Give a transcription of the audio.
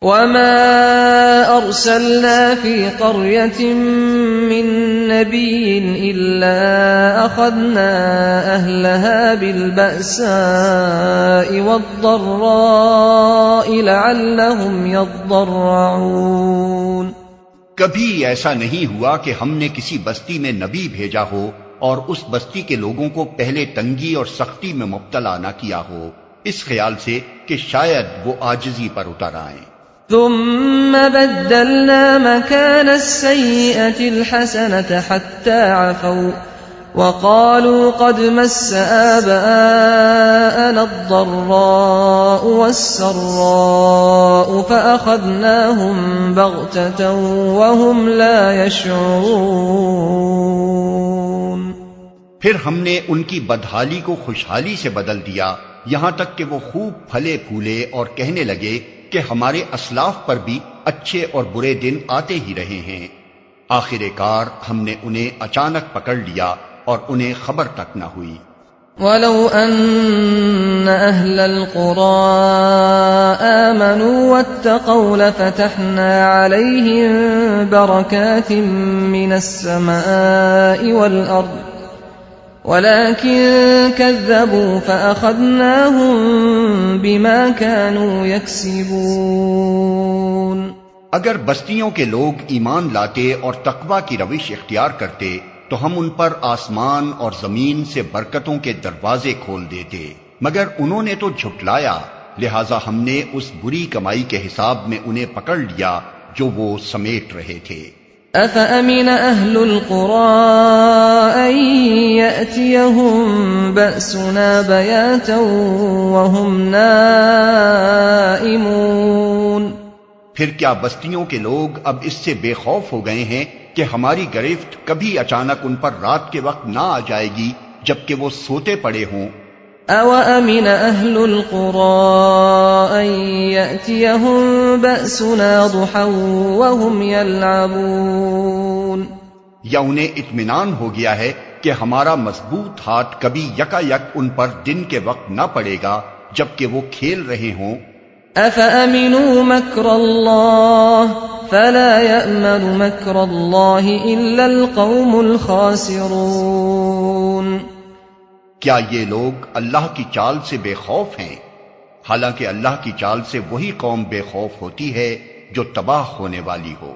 وَمَا أَرْسَلْنَا فِي قَرْيَةٍ مِّن نَّبِيٍّ إِلَّا أَخَذْنَا أَهْلَهَا بِالْبَأْسَاءِ وَالضَّرَّاءِ لَعَلَّهُمْ يَضَّرَّعُونَ۔ کبھی ایسا نہیں ہوا کہ ہم نے کسی بستی میں نبی بھیجا ہو اور اس بستی کے لوگوں کو پہلے تنگی اور سختی میں مبتلا نہ کیا ہو، اس خیال سے کہ شاید وہ عاجزی پر اتر آئیں۔ ثم بدلنا مكان السيئة الحسنة حتى عفوا وقالوا قد مس آباءنا الضراء والسراء فأخذناهم بغتة وهم لا يشعرون۔ پھر ہم نے ان کی بدحالی کو خوشحالی سے بدل دیا، یہاں تک کہ وہ خوب پھلے پھولے اور کہنے لگے کہ ہمارے اسلاف پر بھی اچھے اور برے دن آتے ہی رہے ہیں۔ آخر کار ہم نے انہیں اچانک پکڑ لیا اور انہیں خبر تک نہ ہوئی۔ وَلَوْ أَنَّ أَهْلَ الْقُرَىٰ آمَنُوا وَاتَّقَوْا لَفَتَحْنَا عَلَيْهِم بَرَكَاتٍ مِّنَ السَّمَاءِ وَالْأَرْضِ وَلَكِن كَذَّبُوا فَأَخَذْنَاهُم بِمَا كَانُوا يَكْسِبُونَ۔ اگر بستیوں کے لوگ ایمان لاتے اور تقوی کی روش اختیار کرتے تو ہم ان پر آسمان اور زمین سے برکتوں کے دروازے کھول دیتے، مگر انہوں نے تو جھٹلایا، لہذا ہم نے اس بری کمائی کے حساب میں انہیں پکڑ لیا جو وہ سمیٹ رہے تھے۔ أَفَأَمِنَ أَهْلُ الْقُرَىٰ أَن يَأْتِيَهُم بَأْسُنَا بَيَاتًا وَهُمْ نَائِمُونَ۔ پھر کیا بستیوں کے لوگ اب اس سے بے خوف ہو گئے ہیں کہ ہماری گرفت کبھی اچانک ان پر رات کے وقت نہ آ جائے گی جبکہ وہ سوتے پڑے ہوں؟ أَوَأَمِنَ أَهْلُ الْقُرَىٰ أَن يَأْتِيَهُم بَأْسُنَا ضُحًى وَهُمْ يَلْعَبُونَ۔ یا انہیں اطمینان ہو گیا ہے کہ ہمارا مضبوط ہاتھ کبھی یکا یک ان پر دن کے وقت نہ پڑے گا جبکہ وہ کھیل رہے ہوں۔ أَفَأَمِنُوا مَكْرَ اللَّهِ فَلَا يَأْمَنُ مَكْرَ اللَّهِ إِلَّا الْقَوْمُ الْخَاسِرُونَ۔ کیا یہ لوگ اللہ کی چال سے بے خوف ہیں؟ حالانکہ اللہ کی چال سے وہی قوم بے خوف ہوتی ہے جو تباہ ہونے والی ہو۔